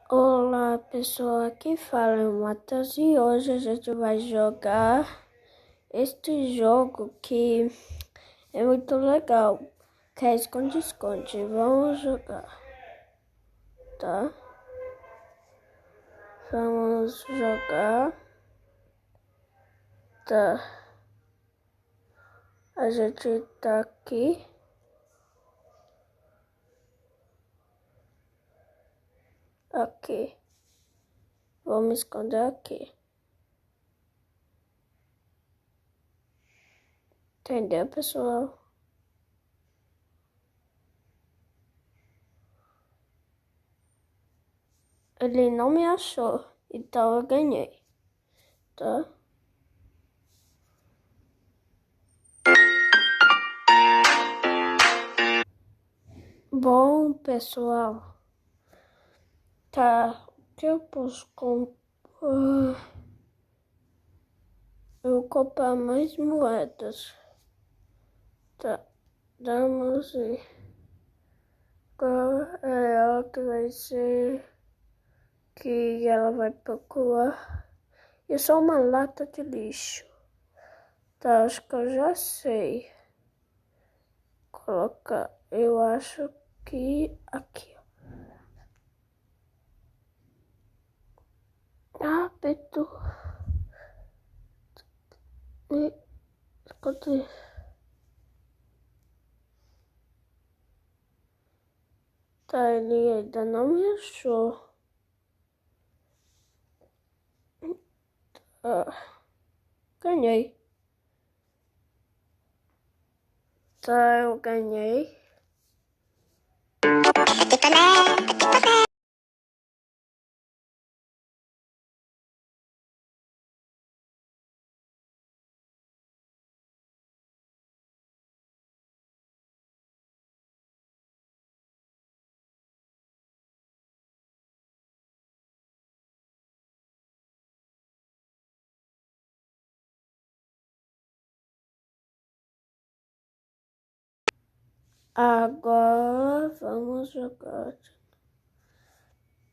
Olá pessoal, aqui fala o Matheus e hoje a gente vai jogar este jogo que é muito legal, que é esconde-esconde. Vamos jogar, tá? Vamos jogar, tá? A gente tá aqui. Aqui. Vou me esconder aqui. Entendeu, pessoal? Ele não me achou, então eu ganhei, tá? Bom, pessoal, tá? O que eu posso comprar? Eu vou comprar mais moedas. Tá, vamos ver qual é ela que vai ser que ela vai procurar. E só uma lata de lixo. Tá, acho que eu já sei. Colocar, eu acho que aqui. Ah, Pedro. Escutei. Tá, ele ainda não me achou. Ah, ganhei. Tá, eu ganhei. Agora vamos jogar.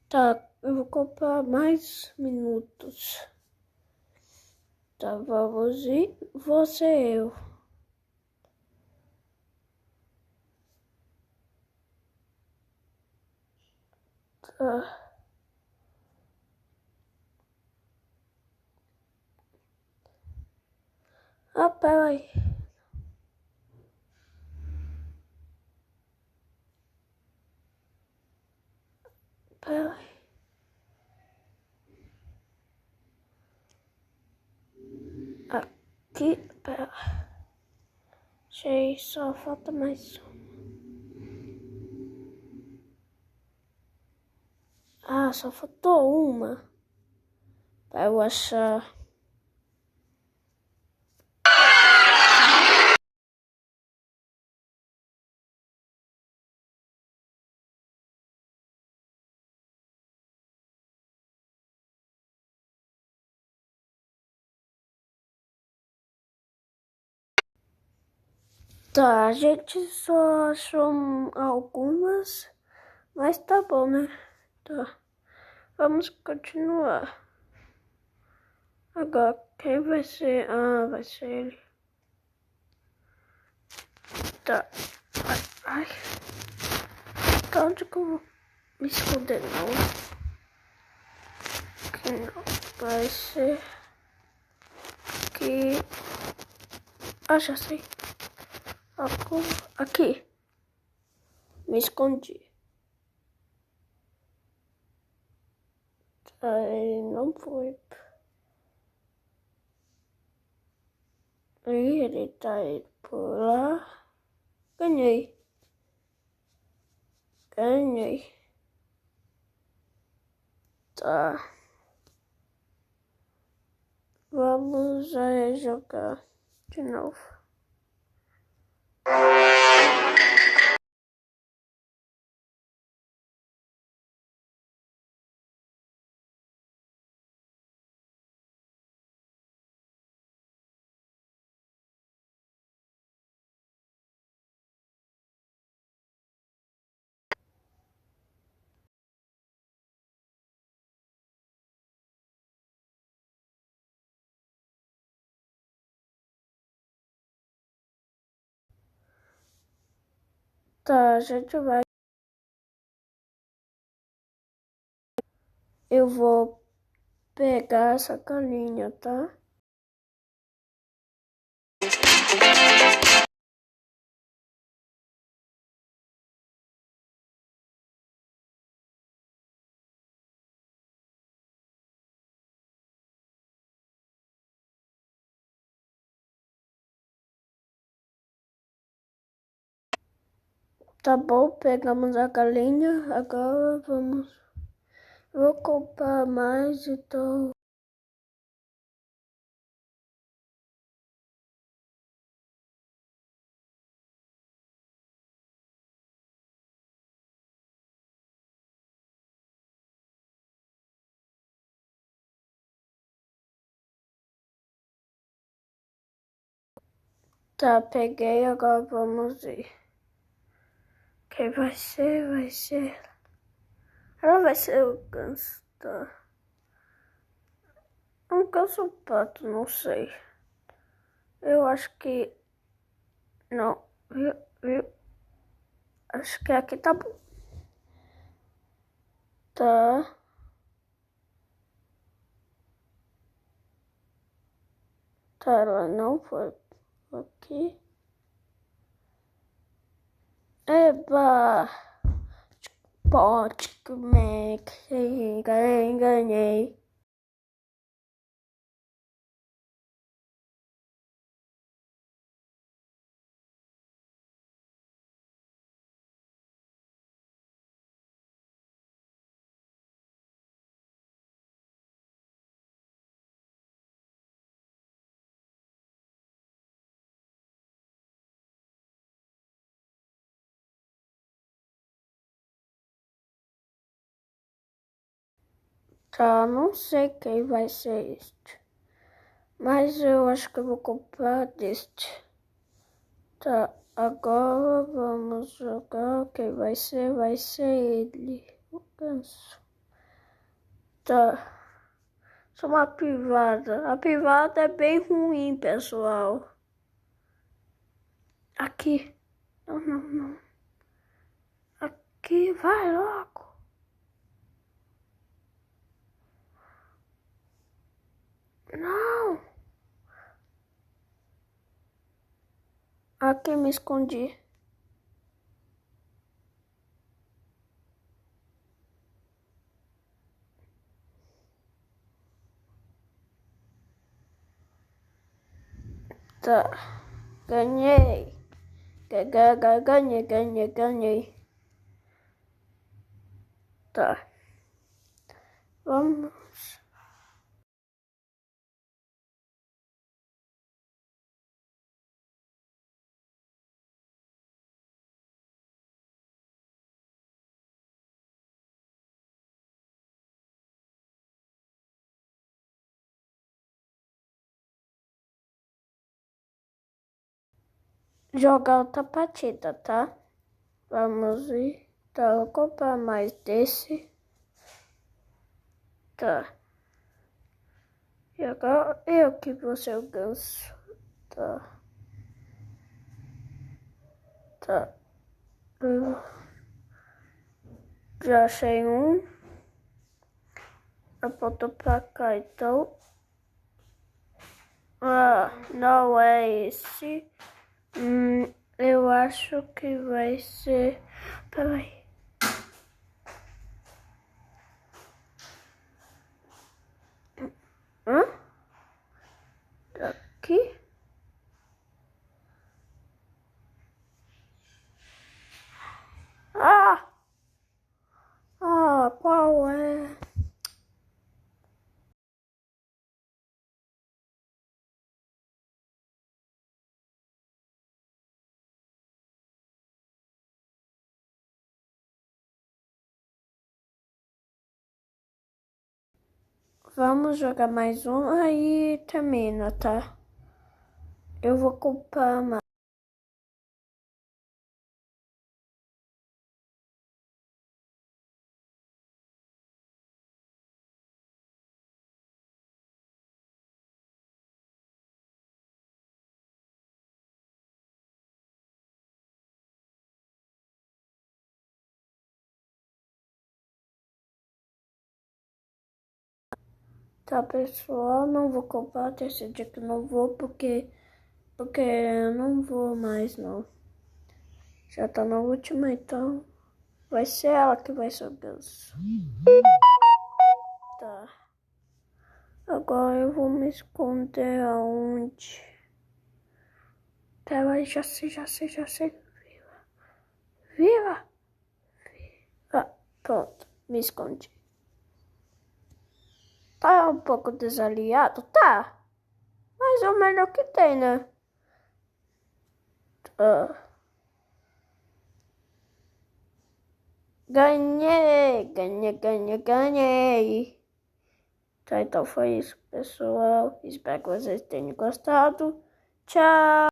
Tá, eu vou comprar mais minutos. Tá, vamos ir. Você eu. Tá. Ah, peraí. Peraí. Aqui, pera. Achei, só falta mais um. Ah, só faltou uma. Pra eu achar. Tá, a gente só achou algumas, mas tá bom, né? Tá, vamos continuar. Agora, quem vai ser? Ah, vai ser ele. Tá, ai, tá, onde que eu vou me esconder? Não, que não, vai ser que... Ah, já sei. Aqui, me escondi. Aí não foi. Aí ele tá aí por lá. Ganhei. Ganhei. Tá. Vamos aí jogar de novo. Tá, a gente vai. Eu vou pegar essa galinha, tá? Tá bom, pegamos a galinha. Agora vamos. Vou comprar mais, então. Tá, peguei, agora vamos ir. Quem vai ser? Vai ser. Ela vai ser o ganso, tá? Um ganso pato, não sei. Eu acho que. Não, viu? Acho que aqui tá bom. Tá. Tá, ela não foi aqui. Eba! Pode comer, ganhei. Tá, não sei quem vai ser este. Mas eu acho que eu vou comprar deste. Tá, agora vamos jogar. Quem vai ser? Vai ser ele. O ganso. Tá. Só uma privada. A privada é bem ruim, pessoal. Aqui. Não, não, não. Aqui, vai logo. Não. Aqui me escondi. Tá. Ganhei. Ganhei. Tá. Vamos. Jogar outra partida, tá? Vamos ir. Tá, eu vou comprar mais desse. Tá. E agora eu que vou ser o ganso. Tá. Tá. Eu já achei um. Apontou pra cá, então. Ah, não é esse. Eu acho que vai ser. Peraí. Hã? Aqui? Ah! Ah, qual é? Vamos jogar mais um, aí termina, tá? Eu vou comprar mais. Tá, pessoal, não vou comprar esse dia que eu não vou, porque eu não vou mais, não. Já tá na última, então vai ser ela que vai subir os... Tá. Agora eu vou me esconder aonde? Tá, já sei. Viva! Ah, pronto, me escondi. Tá um pouco desaliado? Tá. Mas é o melhor que tem, né? Tá. Ganhei. Tá, então foi isso, pessoal. Espero que vocês tenham gostado. Tchau!